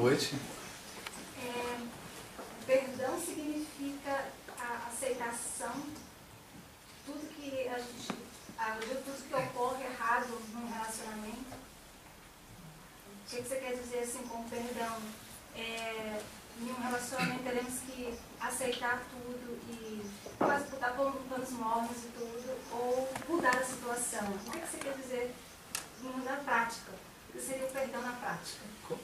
noite. Perdão significa a aceitação tudo que a gente, tudo que ocorre errado num relacionamento. O que você quer dizer assim com perdão? Em um relacionamento teremos que aceitar tudo e quase botar panos mornos e tudo, ou mudar a situação. O que você quer dizer na prática? O que seria o perdão na prática?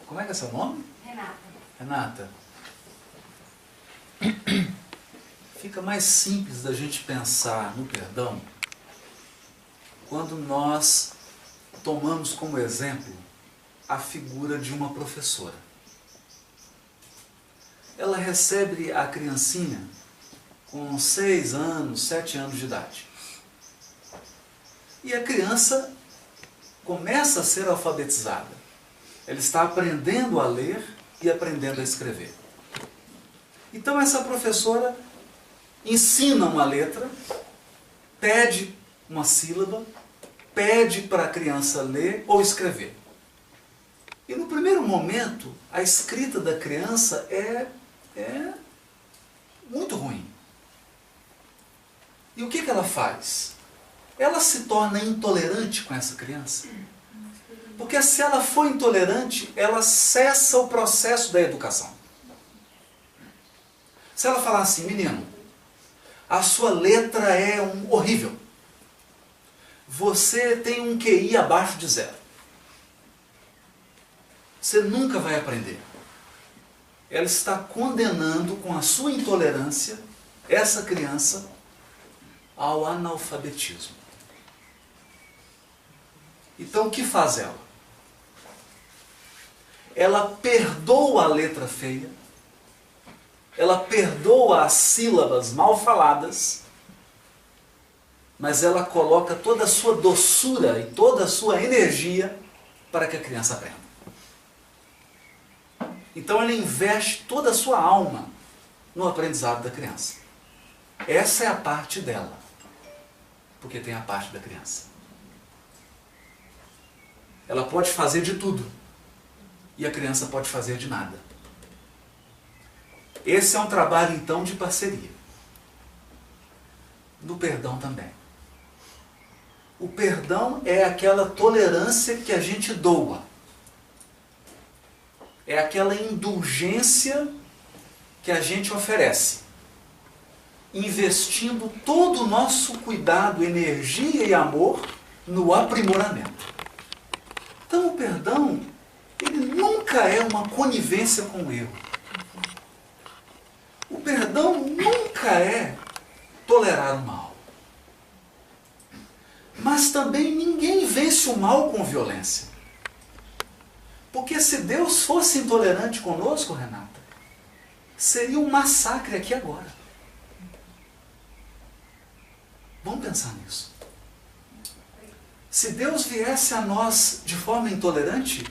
Como é que é seu nome? Renata. Renata. Fica mais simples da gente pensar no perdão quando nós tomamos como exemplo a figura de uma professora. Ela recebe a criancinha com 6 anos, 7 anos de idade. E a criança começa a ser alfabetizada. Ela está aprendendo a ler e aprendendo a escrever. Então essa professora ensina uma letra, pede uma sílaba, pede para a criança ler ou escrever. E no primeiro momento, a escrita da criança é muito ruim. E o que ela faz? Ela se torna intolerante com essa criança. Porque se ela for intolerante, ela cessa o processo da educação. Se ela falar assim, menino, a sua letra é horrível. Você tem um QI abaixo de 0. Você nunca vai aprender. Ela está condenando com a sua intolerância essa criança ao analfabetismo. Então o que faz ela? Ela perdoa a letra feia, ela perdoa as sílabas mal faladas, mas ela coloca toda a sua doçura e toda a sua energia para que a criança aprenda. Então ela investe toda a sua alma no aprendizado da criança. Essa é a parte dela, porque tem a parte da criança. Ela pode fazer de tudo, e a criança pode fazer de nada. Esse é um trabalho, então, de parceria. No perdão também. O perdão é aquela tolerância que a gente doa. É aquela indulgência que a gente oferece, investindo todo o nosso cuidado, energia e amor no aprimoramento. Então o perdão, ele nunca é uma conivência com o erro. O perdão nunca é tolerar o mal. Mas também ninguém vence o mal com violência. Porque se Deus fosse intolerante conosco, Renata, seria um massacre aqui agora. Vamos pensar nisso. Se Deus viesse a nós de forma intolerante,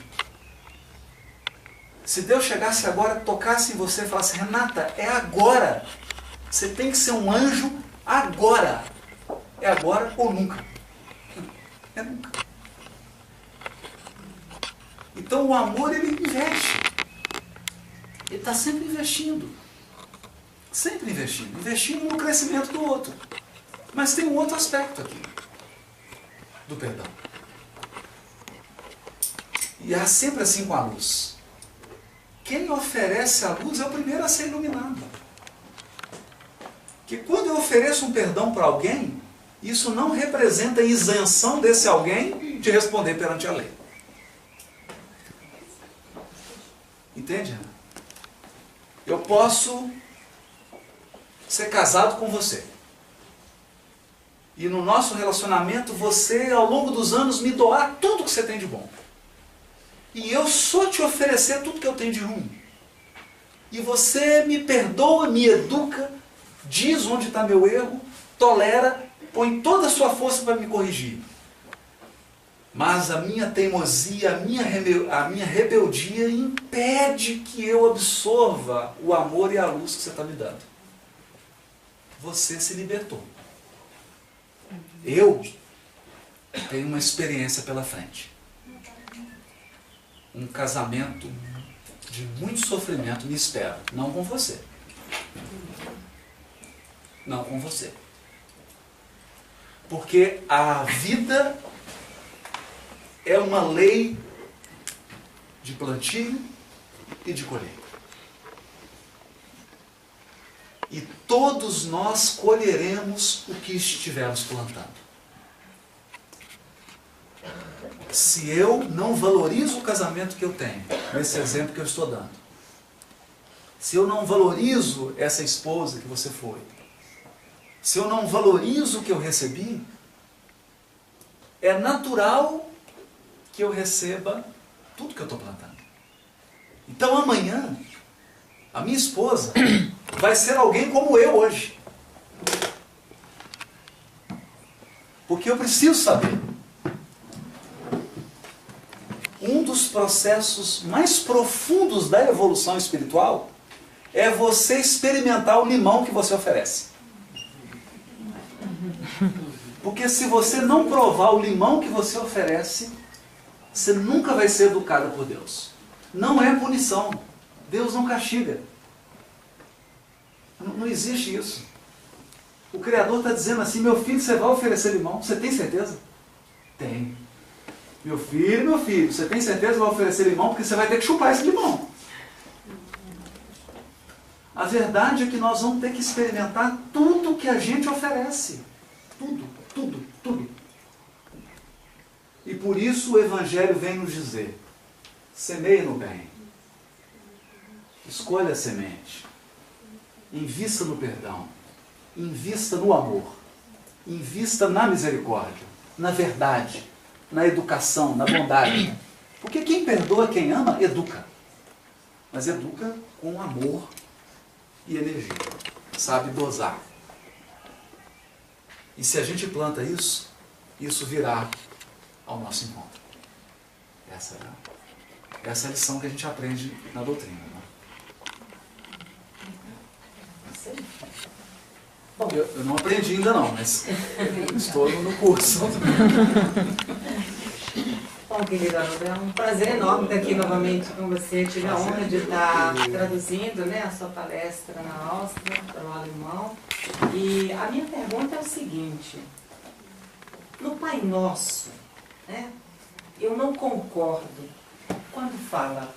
se Deus chegasse agora, tocasse em você e falasse, Renata, é agora. Você tem que ser um anjo agora. É agora ou nunca. É nunca. Então o amor, ele investe. Ele está sempre investindo. Sempre investindo. Investindo no crescimento do outro. Mas tem um outro aspecto aqui do perdão. E é sempre assim com a luz. Quem oferece a luz é o primeiro a ser iluminado. Que quando eu ofereço um perdão para alguém, isso não representa a isenção desse alguém de responder perante a lei. Entende? Eu posso ser casado com você. E no nosso relacionamento, você, ao longo dos anos, me doar tudo que você tem de bom. E eu só te oferecer tudo que eu tenho de ruim. E você me perdoa, me educa, diz onde está meu erro, tolera, põe toda a sua força para me corrigir. Mas a minha teimosia, a minha rebeldia impede que eu absorva o amor e a luz que você está me dando. Você se libertou. Eu tenho uma experiência pela frente. Um casamento de muito sofrimento me espera. Não com você. Não com você. Porque a vida é uma lei de plantio e de colheita. E todos nós colheremos o que estivermos plantando. Se eu não valorizo o casamento que eu tenho, nesse exemplo que eu estou dando, se eu não valorizo essa esposa que você foi, se eu não valorizo o que eu recebi, é natural que eu receba tudo que eu estou plantando. Então amanhã, a minha esposa vai ser alguém como eu hoje. Porque eu preciso saber. Um dos processos mais profundos da evolução espiritual é você experimentar o limão que você oferece. Porque se você não provar o limão que você oferece, você nunca vai ser educada por Deus. Não é punição. Deus não castiga. Não existe isso. O Criador está dizendo assim, meu filho, você vai oferecer limão? Você tem certeza? Tem. Meu filho, você tem certeza que vai oferecer limão? Porque você vai ter que chupar esse limão. A verdade é que nós vamos ter que experimentar tudo que a gente oferece. Tudo, tudo, tudo. E por isso o Evangelho vem nos dizer, semeie no bem. Escolha a semente. Invista no perdão. Invista no amor. Invista na misericórdia, na verdade, na educação, na bondade. Porque quem perdoa, quem ama, educa. Mas educa com amor e energia. Sabe dosar. E se a gente planta isso, isso virá ao nosso encontro. Essa é a lição que a gente aprende na doutrina. Né? Bom, eu não aprendi ainda não, mas estou no curso. Bom, querida, é um prazer enorme estar aqui novamente com você. Tive a honra de estar traduzindo, né, a sua palestra na Áustria para o alemão. E a minha pergunta é o seguinte: no Pai Nosso, né, eu não concordo quando fala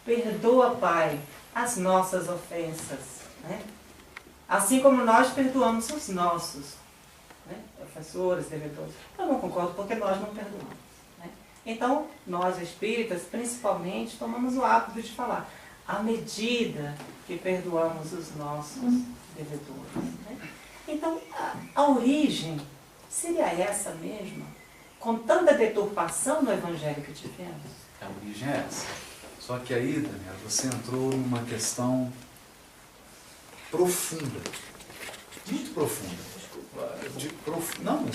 perdoa, Pai, as nossas ofensas, né? Assim como nós perdoamos os nossos, né, ofensores, devedores. Eu não concordo porque nós não perdoamos. Né? Então, nós espíritas, principalmente, tomamos o hábito de falar à medida que perdoamos os nossos devedores. Né? Então, a origem seria essa mesma? Com tanta deturpação no Evangelho que tivemos? A origem é essa. Só que aí, Daniela, você entrou numa questão profunda. Muito profunda. Não, não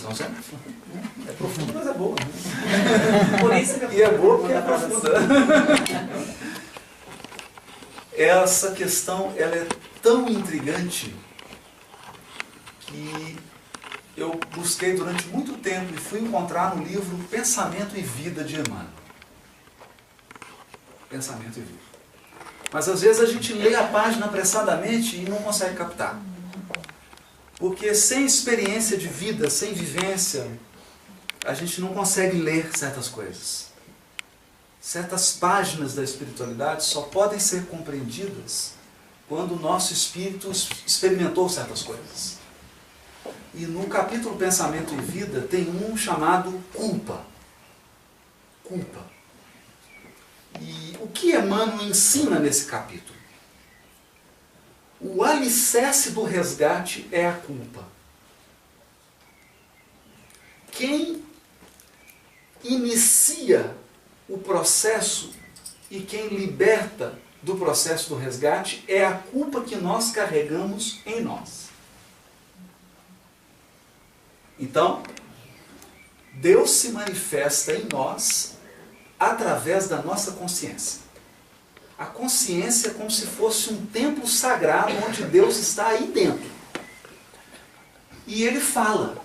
é profunda, mas é boa. Por isso que e é boa porque é profunda. Essa questão ela é tão intrigante que eu busquei durante muito tempo e fui encontrar no livro Pensamento e Vida de Emmanuel. Pensamento e Vida. Mas às vezes a gente lê a página apressadamente e não consegue captar. Porque sem experiência de vida, sem vivência, a gente não consegue ler certas coisas. Certas páginas da espiritualidade só podem ser compreendidas quando o nosso espírito experimentou certas coisas. E no capítulo Pensamento e Vida tem um chamado culpa. Culpa. E o que Emmanuel ensina nesse capítulo? O alicerce do resgate é a culpa. Quem inicia o processo e quem liberta do processo do resgate é a culpa que nós carregamos em nós. Então, Deus se manifesta em nós através da nossa consciência. A consciência é como se fosse um templo sagrado onde Deus está aí dentro. E Ele fala.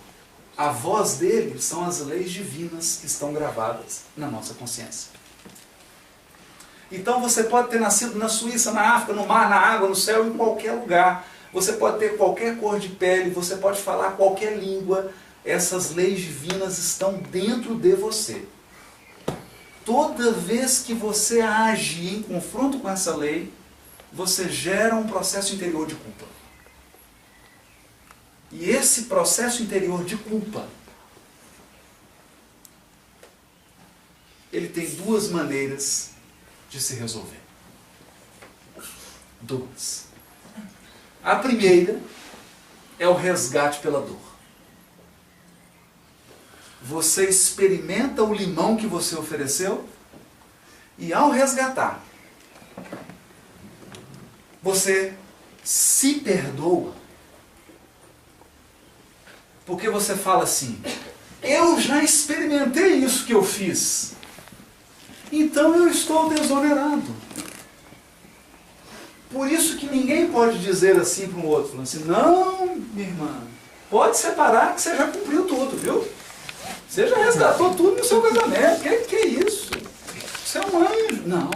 A voz dele são as leis divinas que estão gravadas na nossa consciência. Então você pode ter nascido na Suíça, na África, no mar, na água, no céu, em qualquer lugar. Você pode ter qualquer cor de pele, você pode falar qualquer língua. Essas leis divinas estão dentro de você. Toda vez que você age em confronto com essa lei, você gera um processo interior de culpa. E esse processo interior de culpa, ele tem duas maneiras de se resolver. Duas. A primeira é o resgate pela dor. Você experimenta o limão que você ofereceu e ao resgatar, você se perdoa. Porque você fala assim, eu já experimentei isso que eu fiz, então eu estou desonerado. Por isso que ninguém pode dizer assim para um outro, falando assim, não, minha irmã, pode separar que você já cumpriu tudo, viu? Você já resgatou tudo no seu casamento, que é isso? Você é um anjo. Não,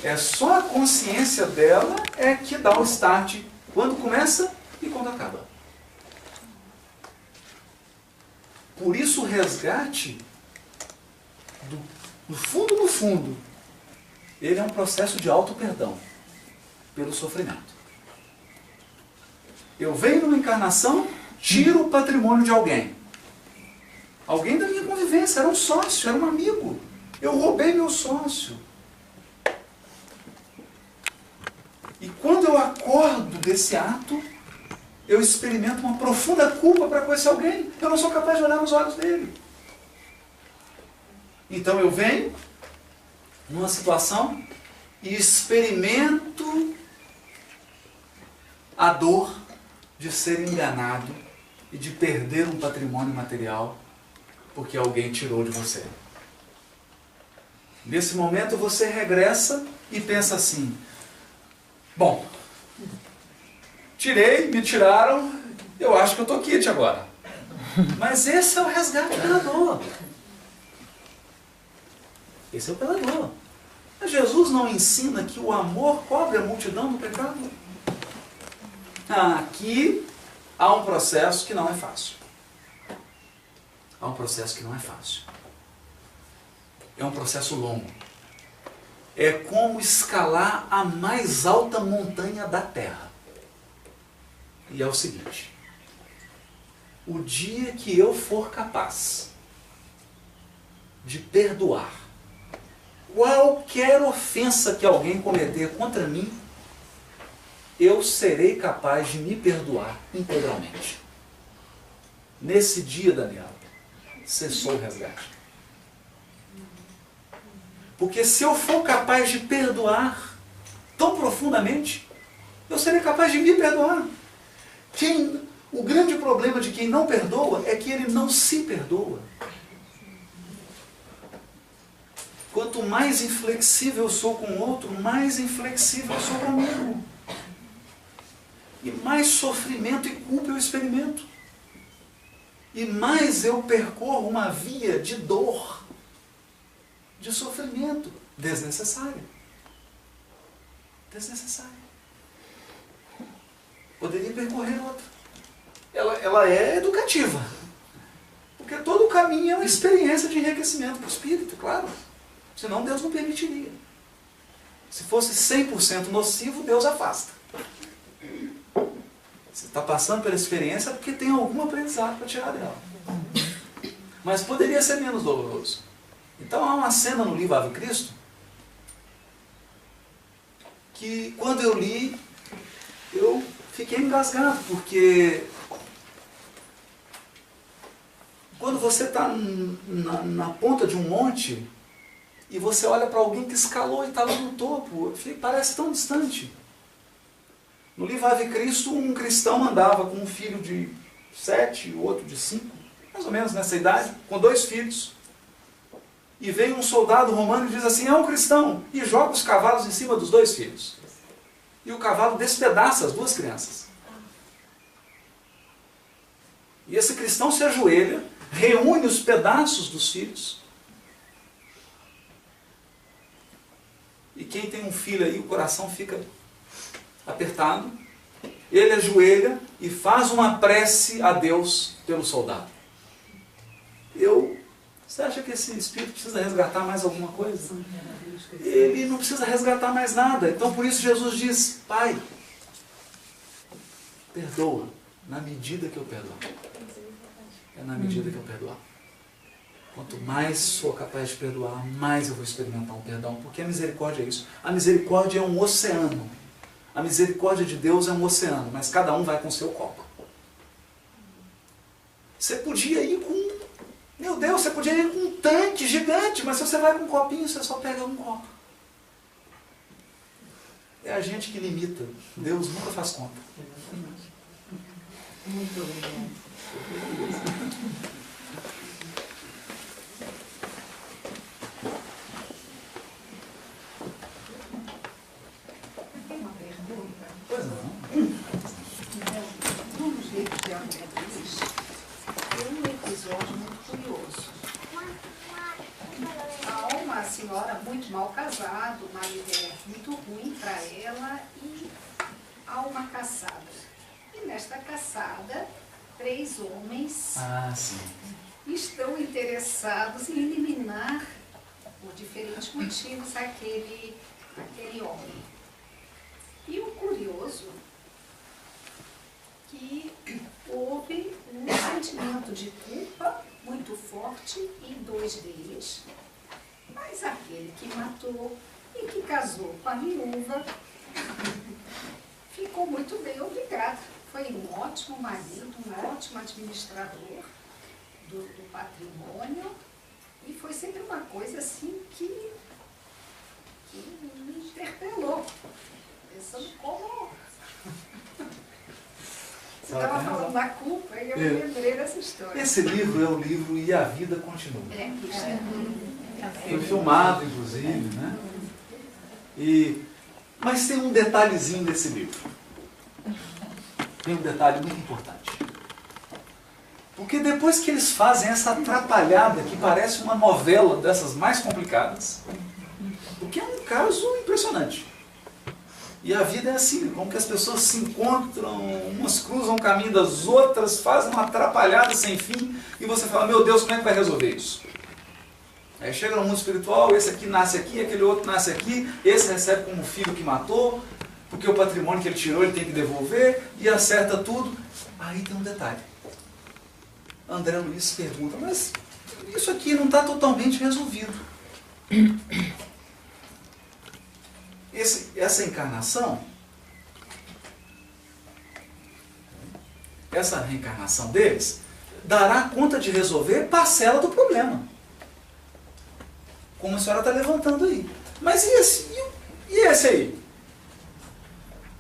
é só a consciência dela é que dá o start quando começa e quando acaba. Por isso o resgate, no fundo, ele é um processo de auto-perdão pelo sofrimento. Eu venho numa encarnação, tiro o patrimônio de alguém. Alguém da minha convivência, era um sócio, era um amigo. Eu roubei meu sócio. E quando eu acordo desse ato, eu experimento uma profunda culpa para com esse alguém. Eu não sou capaz de olhar nos olhos dele. Então eu venho numa situação e experimento a dor de ser enganado e de perder um patrimônio material porque alguém tirou de você. Nesse momento você regressa e pensa assim, bom, tirei, me tiraram, eu acho que eu estou quite agora. Mas esse é o resgate pela dor. Esse é o pela dor. Mas Jesus não ensina que o amor cobre a multidão do pecado? Aqui há um processo que não é fácil. Há um processo que não é fácil. É um processo longo. É como escalar a mais alta montanha da Terra. E é o seguinte, o dia que eu for capaz de perdoar qualquer ofensa que alguém cometer contra mim, eu serei capaz de me perdoar integralmente. Nesse dia, Daniel, cessou o resgate. Porque se eu for capaz de perdoar tão profundamente, eu serei capaz de me perdoar. O grande problema de quem não perdoa é que ele não se perdoa. Quanto mais inflexível eu sou com o outro, mais inflexível eu sou comigo. E mais sofrimento e culpa eu experimento. E mais eu percorro uma via de dor, de sofrimento, desnecessária. Desnecessária. Poderia percorrer outra. Ela é educativa. Porque todo o caminho é uma experiência de enriquecimento para o espírito, claro. Senão Deus não permitiria. Se fosse 100% nocivo, Deus afasta. Você está passando pela experiência porque tem algum aprendizado para tirar dela. Mas poderia ser menos doloroso. Então há uma cena no livro Ave Cristo que quando eu li, eu fiquei engasgado, porque quando você está na ponta de um monte e você olha para alguém que escalou e está lá no topo, parece tão distante. No livro Ave Cristo, um cristão andava com um filho de 7 e o outro de 5, mais ou menos nessa idade, com 2 filhos. E veio um soldado romano e diz assim, é um cristão, e joga os cavalos em cima dos 2 filhos. E o cavalo despedaça as 2 crianças. E esse cristão se ajoelha, reúne os pedaços dos filhos. E quem tem um filho aí, o coração fica apertado, ele ajoelha e faz uma prece a Deus pelo soldado. Você acha que esse espírito precisa resgatar mais alguma coisa? Ele não precisa resgatar mais nada. Então por isso Jesus diz, Pai, perdoa na medida que eu perdoo. É na medida que eu perdoar. Quanto mais sou capaz de perdoar, mais eu vou experimentar um perdão. Porque a misericórdia é isso. A misericórdia é um oceano. A misericórdia de Deus é um oceano, mas cada um vai com o seu copo. Você podia ir com... Meu Deus, você podia ir com um tanque gigante, mas se você vai com um copinho, você só pega um copo. É a gente que limita. Deus nunca faz conta. Muito obrigada. Tem uma pergunta. Pois não. Nos livros de André Luiz, tem um episódio muito curioso. Há uma senhora muito mal casada, o marido é muito ruim para ela e há uma caçada. E nesta caçada, 3 homens Sim. estão interessados em eliminar, por diferentes motivos, aquele homem. E o curioso que houve um sentimento de culpa muito forte em 2 deles. Mas aquele que matou e que casou com a viúva ficou muito bem, obrigado. Foi um ótimo marido, um ótimo administrador do patrimônio e foi sempre uma coisa assim que me interpelou. Pensando como... Você estava falando da culpa e eu me lembrei dessa história. Esse livro é o livro E a Vida Continua. Foi filmado, inclusive, né? Mas tem um detalhezinho desse livro. Tem um detalhe muito importante. Porque depois que eles fazem essa atrapalhada que parece uma novela dessas mais complicadas, o que é um caso impressionante. E a vida é assim, como que as pessoas se encontram, umas cruzam o caminho das outras, fazem uma atrapalhada sem fim, e você fala, meu Deus, como é que vai resolver isso? Aí chega no mundo espiritual, esse aqui nasce aqui, aquele outro nasce aqui, esse recebe como filho que matou, porque o patrimônio que ele tirou ele tem que devolver, e acerta tudo. Aí tem um detalhe. André Luiz pergunta, mas isso aqui não está totalmente resolvido. Essa encarnação, essa reencarnação deles, dará conta de resolver parcela do problema. Como a senhora está levantando aí. Mas e esse aí?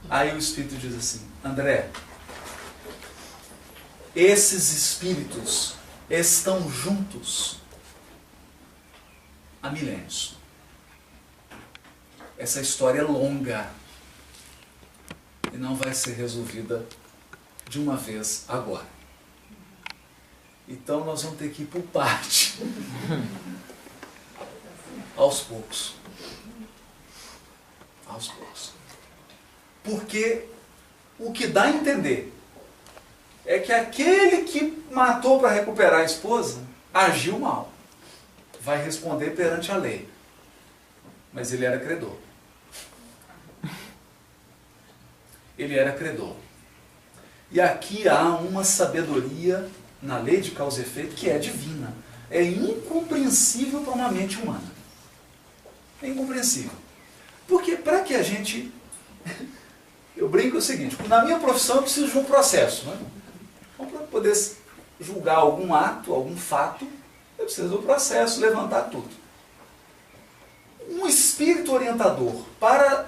Aí o Espírito diz assim, André, esses espíritos estão juntos há milênios. Essa história é longa e não vai ser resolvida de uma vez agora. Então nós vamos ter que ir por parte, aos poucos. Aos poucos. Porque o que dá a entender é que aquele que matou para recuperar a esposa agiu mal. Vai responder perante a lei. Mas ele era credor. Ele era credor. E aqui há uma sabedoria na lei de causa e efeito que é divina. É incompreensível para uma mente humana. É incompreensível. Porque para que a gente... Eu brinco o seguinte, na minha profissão eu preciso de um processo. Né? Então, para poder julgar algum ato, algum fato, eu preciso do processo, levantar tudo. Um espírito orientador para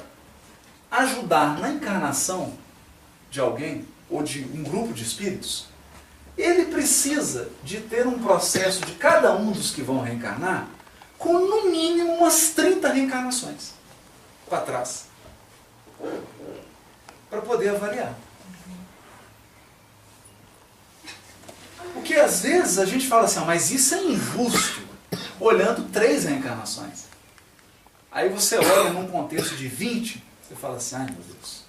ajudar na encarnação de alguém, ou de um grupo de espíritos, ele precisa de ter um processo de cada um dos que vão reencarnar com no mínimo umas 30 reencarnações para trás. Para poder avaliar. Porque às vezes a gente fala assim, mas isso é injusto, olhando 3 reencarnações. Aí você olha num contexto de 20, você fala assim, ai meu Deus.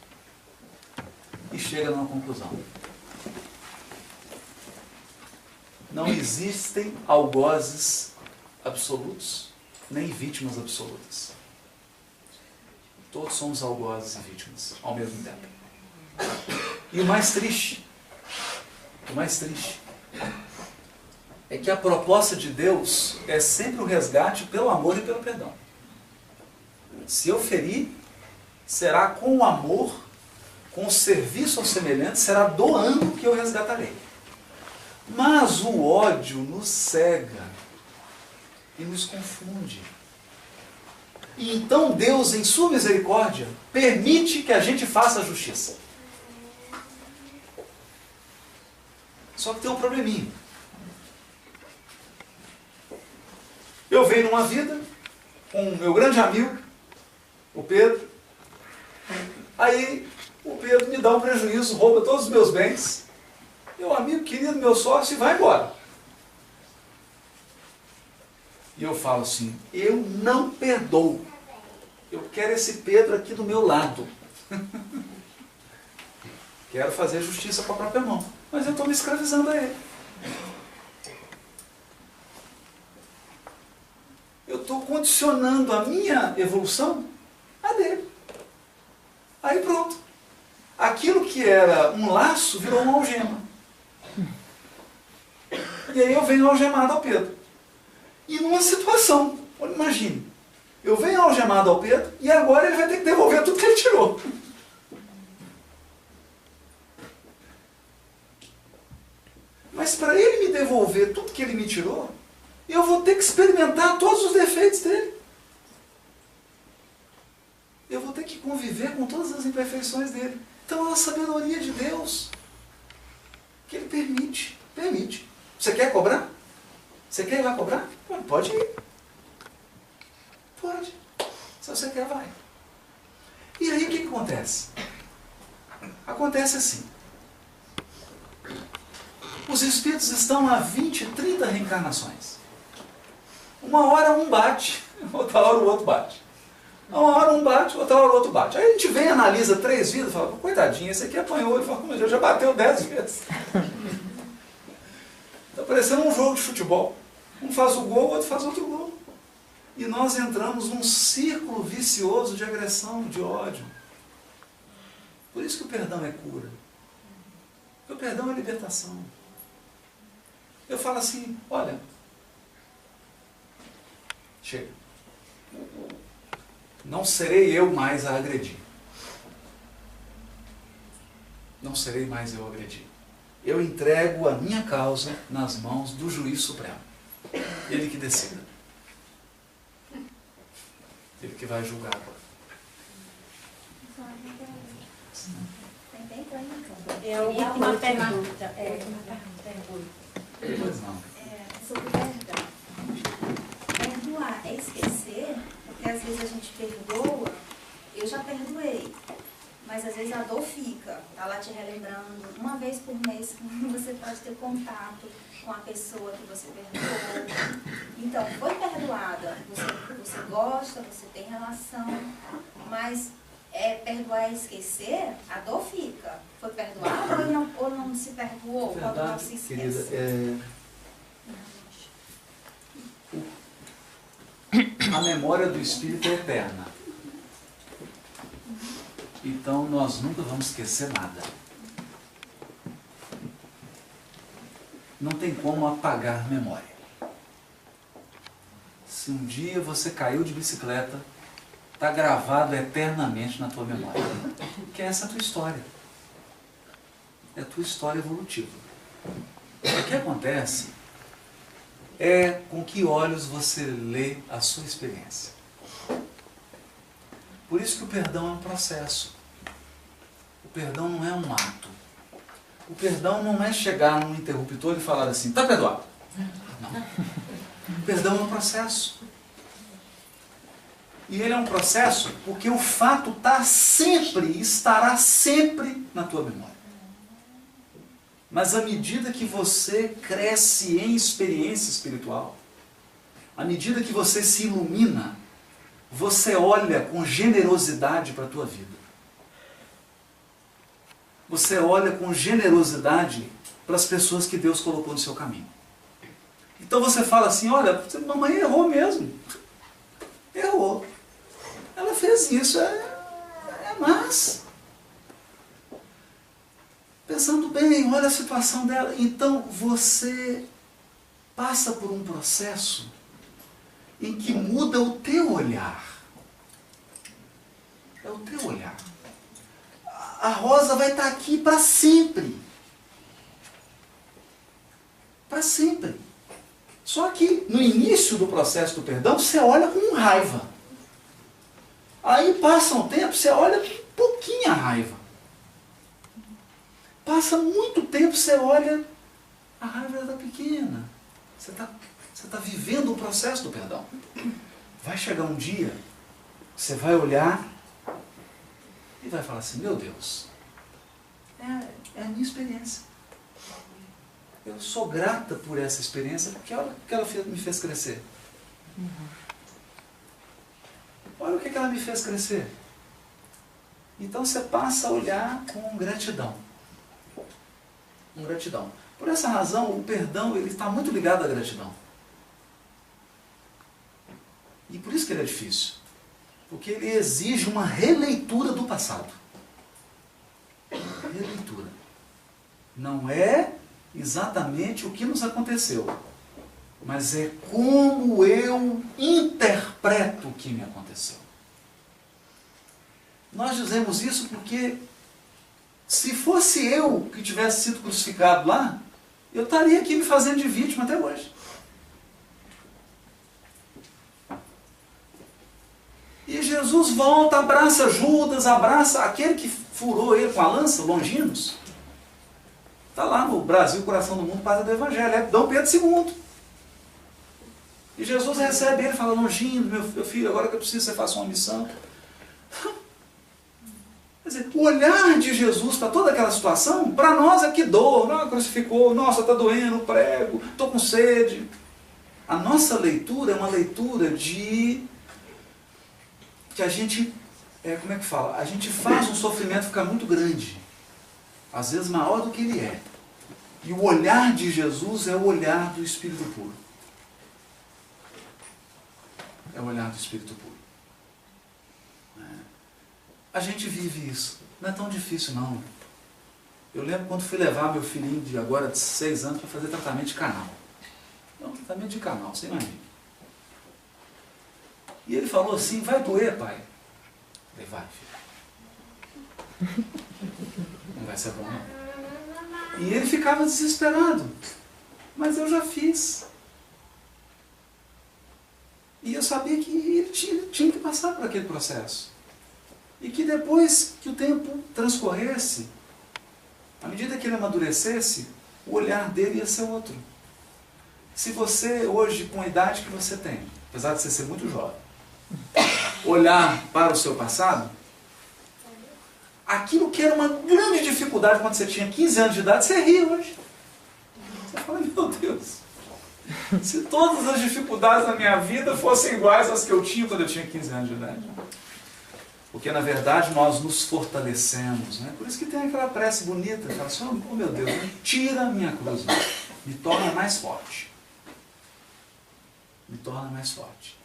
E chega numa conclusão. Não existem algozes absolutos, nem vítimas absolutas. Todos somos algozes e vítimas ao mesmo tempo. E o mais triste é que a proposta de Deus é sempre o resgate pelo amor e pelo perdão. Se eu ferir, será com o amor, com o serviço ao semelhante, será doando que eu resgatarei. Mas o ódio nos cega e nos confunde. E então Deus, em sua misericórdia, permite que a gente faça a justiça. Só que tem um probleminha. Eu venho numa vida com o meu grande amigo, o Pedro. Aí o Pedro me dá um prejuízo, rouba todos os meus bens. Meu amigo querido, meu sócio, e vai embora. E eu falo assim, eu não perdoo. Eu quero esse Pedro aqui do meu lado. Quero fazer justiça com a própria mão. Mas eu estou me escravizando a ele. Eu estou condicionando a minha evolução a dele. Aí pronto. Aquilo que era um laço virou uma algema. E aí eu venho algemado ao Pedro. E numa situação, imagine, eu venho algemado ao Pedro e agora ele vai ter que devolver tudo que ele tirou. Mas para ele me devolver tudo que ele me tirou, eu vou ter que experimentar todos os defeitos dele. Eu vou ter que conviver com todas as imperfeições dele. Então é a sabedoria de Deus que ele permite. Permite. Você quer cobrar? Você quer ir lá cobrar? Pode ir. Pode. Se você quer, vai. E aí o que acontece? Acontece assim. Os espíritos estão há 20, 30 reencarnações. Uma hora um bate, outra hora o outro bate. Uma hora um bate, outra hora o outro bate. Aí a gente vem, analisa 3 vidas e fala, coitadinho, esse aqui apanhou. Ele fala, mas já bateu 10 vezes. Está parecendo um jogo de futebol. Um faz o gol, o outro faz outro gol. E nós entramos num círculo vicioso de agressão, de ódio. Por isso que o perdão é cura. Porque o perdão é libertação. Eu falo assim, olha, chega. Não serei eu mais a agredir. Não serei mais eu a agredir. Eu entrego a minha causa nas mãos do Juiz Supremo. Ele que decida. Ele que vai julgar agora. Uma pergunta. Pois não. Sobre perdão. Perdoar é esquecer, porque às vezes a gente perdoa, eu já perdoei, mas às vezes a dor fica, tá lá te relembrando. Uma vez por mês você pode ter contato com a pessoa que você perdoou. Então, foi perdoada, você gosta, você tem relação, mas perdoar é esquecer, a dor fica. Foi perdoada ou não se perdoou? Quando não se esquece. Querida, a memória do Espírito é eterna. Então nós nunca vamos esquecer nada. Não tem como apagar memória. Se um dia você caiu de bicicleta, está gravado eternamente na tua memória. Que essa é a tua história. É a tua história evolutiva. O que acontece é com que olhos você lê a sua experiência. Por isso que o perdão é um processo. O perdão não é um ato. O perdão não é chegar num interruptor e falar assim, está perdoado. Não. O perdão é um processo. E ele é um processo porque o fato está sempre, estará sempre na tua memória. Mas à medida que você cresce em experiência espiritual, à medida que você se ilumina, você olha com generosidade para a tua vida. Você olha com generosidade para as pessoas que Deus colocou no seu caminho. Então você fala assim, olha, mamãe errou mesmo. Errou. Ela fez isso, mas... Pensando bem, olha a situação dela. Então você passa por um processo em que muda o teu olhar. É o teu olhar. A Rosa vai estar aqui para sempre. Para sempre. Só que no início do processo do perdão, você olha com raiva. Aí passa um tempo, você olha com pouquinha raiva. Passa muito tempo, você olha, a raiva está pequena. Você está vivendo o processo do perdão. Vai chegar um dia, você vai olhar e vai falar assim, meu Deus, é a minha experiência. Eu sou grata por essa experiência, porque olha o que ela me fez crescer. Olha o que ela me fez crescer. Então você passa a olhar com gratidão. Com gratidão. Por essa razão, o perdão ele está muito ligado à gratidão. E por isso que ele é difícil. Porque ele exige uma releitura do passado. Releitura. Não é exatamente o que nos aconteceu, mas é como eu interpreto o que me aconteceu. Nós dizemos isso porque se fosse eu que tivesse sido crucificado lá, eu estaria aqui me fazendo de vítima até hoje. E Jesus volta, abraça Judas, abraça aquele que furou ele com a lança, Longinos. Está lá no Brasil, Coração do Mundo, Padre do Evangelho, é Dom Pedro II. E Jesus recebe ele e fala, Longinos, meu filho, agora que eu preciso que você faça uma missão. Quer dizer, o olhar de Jesus para toda aquela situação, para nós é que dor, não, crucificou, nossa, está doendo, prego, estou com sede. A nossa leitura é uma leitura de... que a gente, como é que fala? A gente faz um sofrimento ficar muito grande. Às vezes maior do que ele é. E o olhar de Jesus é o olhar do Espírito puro. É o olhar do Espírito puro. A gente vive isso. Não é tão difícil, não. Eu lembro quando fui levar meu filhinho de agora de 6 anos para fazer tratamento de canal. Não, tratamento de canal, você imagina. E ele falou assim, vai doer, pai? Eu falei, vai, filho. Não vai ser bom, não. E ele ficava desesperado. Mas eu já fiz. E eu sabia que ele tinha que passar por aquele processo. E que depois que o tempo transcorresse, à medida que ele amadurecesse, o olhar dele ia ser outro. Se você hoje, com a idade que você tem, apesar de você ser muito jovem, olhar para o seu passado, aquilo que era uma grande dificuldade quando você tinha 15 anos de idade, você ri hoje. Você fala, meu Deus, se todas as dificuldades da minha vida fossem iguais às que eu tinha quando eu tinha 15 anos de idade. Porque, na verdade, nós nos fortalecemos. Né? Por isso que tem aquela prece bonita, que fala assim, oh meu Deus, tira a minha cruz, me torna mais forte. Me torna mais forte.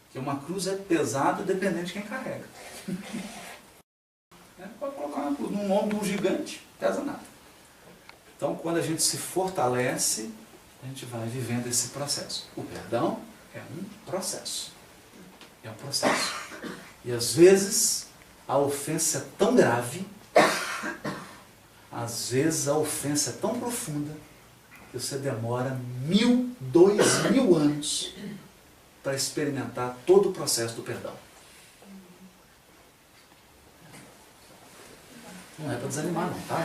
Porque uma cruz é pesada dependendo de quem carrega. Pode colocar uma cruz num ombro de um gigante, não pesa nada. Então, quando a gente se fortalece, a gente vai vivendo esse processo. O perdão é um processo. É um processo. E às vezes a ofensa é tão grave, às vezes a ofensa é tão profunda, que você demora 1000, 2000 anos para experimentar todo o processo do perdão. Não é para desanimar, não, tá?